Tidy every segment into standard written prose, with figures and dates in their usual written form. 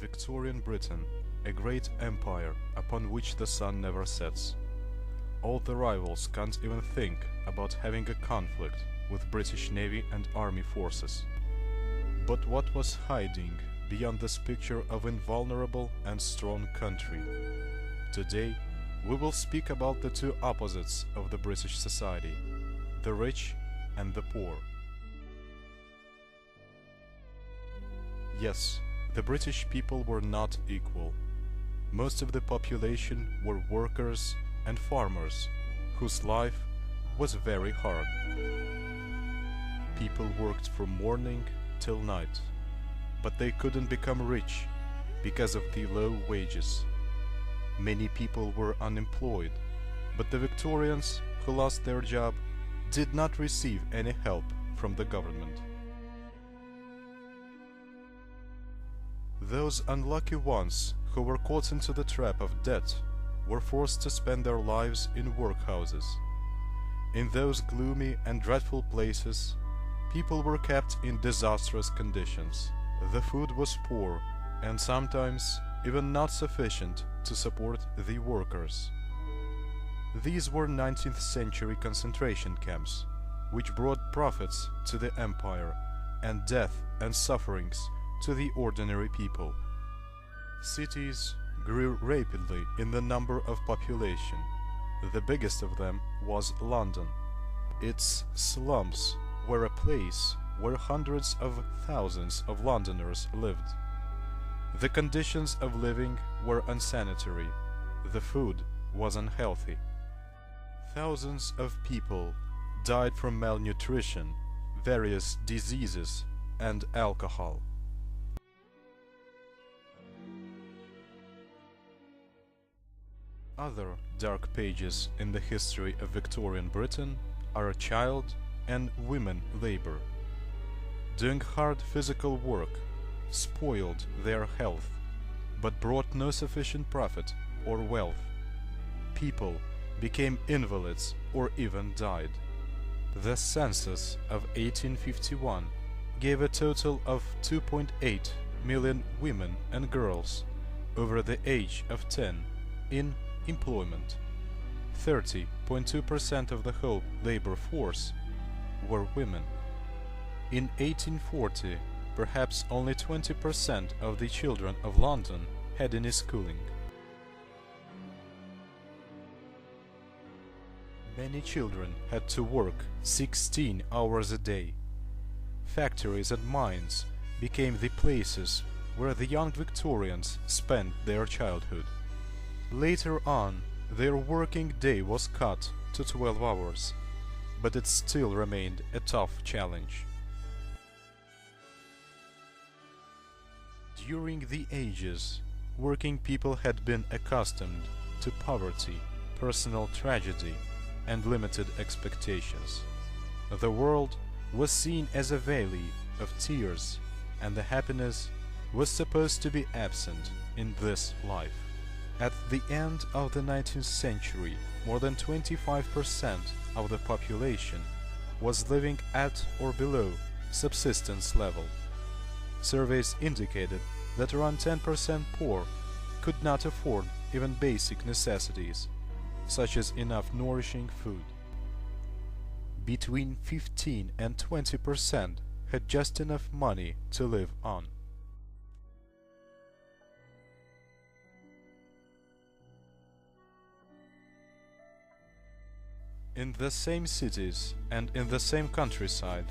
Victorian Britain, a great empire upon which the sun never sets. All the rivals can't even think about having a conflict with British Navy and Army forces. But what was hiding beyond this picture of invulnerable and strong country? Today, we will speak about the two opposites of the British society, the rich and the poor. Yes, the British people were not equal. Most of the population were workers and farmers, whose life was very hard. People worked from morning till night, but they couldn't become rich because of the low wages. Many people were unemployed, but the Victorians who lost their job did not receive any help from the government. Those unlucky ones who were caught into the trap of debt were forced to spend their lives in workhouses. In those gloomy and dreadful places, people were kept in disastrous conditions. The food was poor and sometimes even not sufficient to support the workers. These were 19th century concentration camps, which brought profits to the empire and death and sufferings to the ordinary people. Cities grew rapidly in the number of population. The biggest of them was London. Its slums were a place where hundreds of thousands of Londoners lived. The conditions of living were unsanitary. The food was unhealthy. Thousands of people died from malnutrition, various diseases, and alcohol. Other dark pages in the history of Victorian Britain are child and women labor. Doing hard physical work spoiled their health, but brought no sufficient profit or wealth. People became invalids or even died. The census of 1851 gave a total of 2.8 million women and girls over the age of 10 in employment. 30.2% of the whole labor force were women. In 1840, perhaps only 20% of the children of London had any schooling. Many children had to work 16 hours a day. Factories and mines became the places where the young Victorians spent their childhood. Later on, their working day was cut to 12 hours, but it still remained a tough challenge. During the ages, working people had been accustomed to poverty, personal tragedy, and limited expectations. The world was seen as a valley of tears, and the happiness was supposed to be absent in this life. At the end of the 19th century, more than 25% of the population was living at or below subsistence level. Surveys indicated that around 10% poor could not afford even basic necessities, such as enough nourishing food. Between 15 and 20% had just enough money to live on. In the same cities and in the same countryside,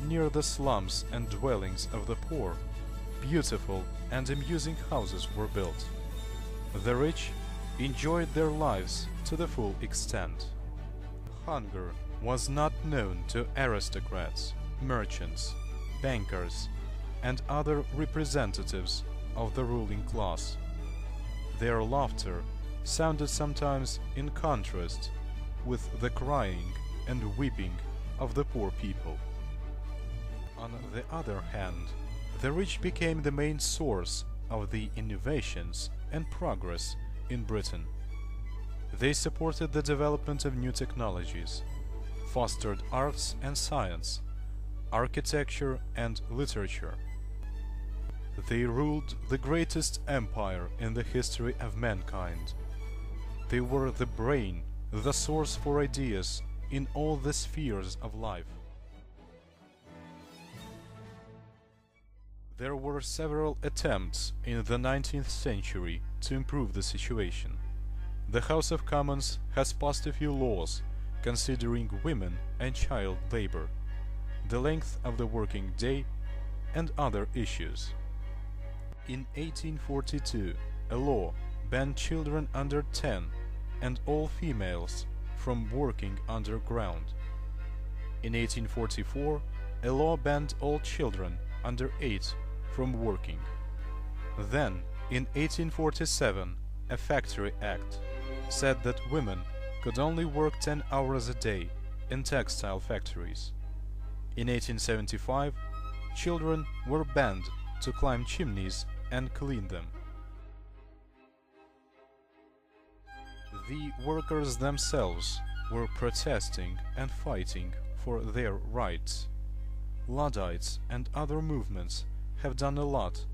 near the slums and dwellings of the poor, beautiful and amusing houses were built. The rich enjoyed their lives to the full extent. Hunger was not known to aristocrats, merchants, bankers, and other representatives of the ruling class. Their laughter sounded sometimes in contrast with the crying and weeping of the poor people. On the other hand, the rich became the main source of the innovations and progress in Britain. They supported the development of new technologies, fostered arts and science, architecture and literature. They ruled the greatest empire in the history of mankind. They were the brain, the source for ideas in all the spheres of life. There were several attempts in the 19th century to improve the situation. The House of Commons has passed a few laws considering women and child labor, the length of the working day, and other issues. In 1842, a law banned children under 10 and all females from working underground. In 1844, a law banned all children under 8 from working. Then, in 1847, a Factory Act said that women could only work 10 hours a day in textile factories. In 1875, children were banned to climb chimneys and clean them. The workers themselves were protesting and fighting for their rights. Luddites and other movements have done a lot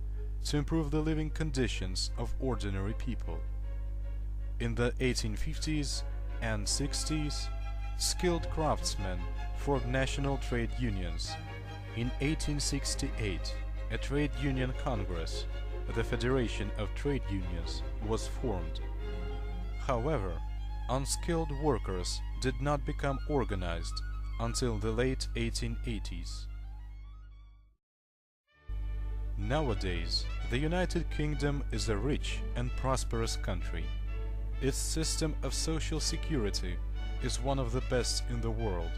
to improve the living conditions of ordinary people. In the 1850s and 60s, skilled craftsmen formed national trade unions. In 1868, a trade union congress, the Federation of Trade Unions, was formed. However, unskilled workers did not become organized until the late 1880s. Nowadays, the United Kingdom is a rich and prosperous country. Its system of social security is one of the best in the world.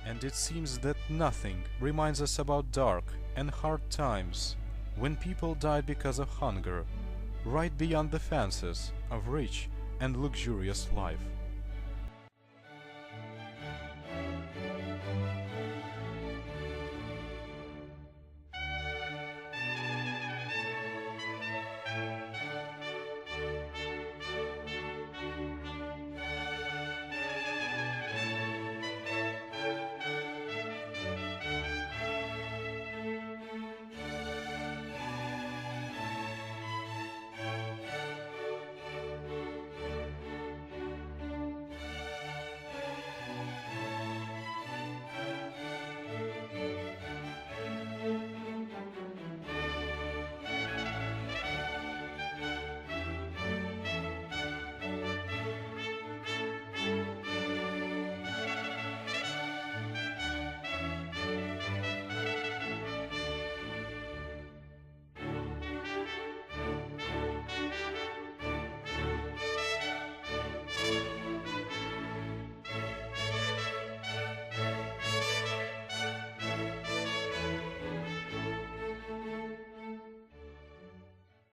And it seems that nothing reminds us about dark and hard times when people died because of hunger, right beyond the fences of rich and luxurious life.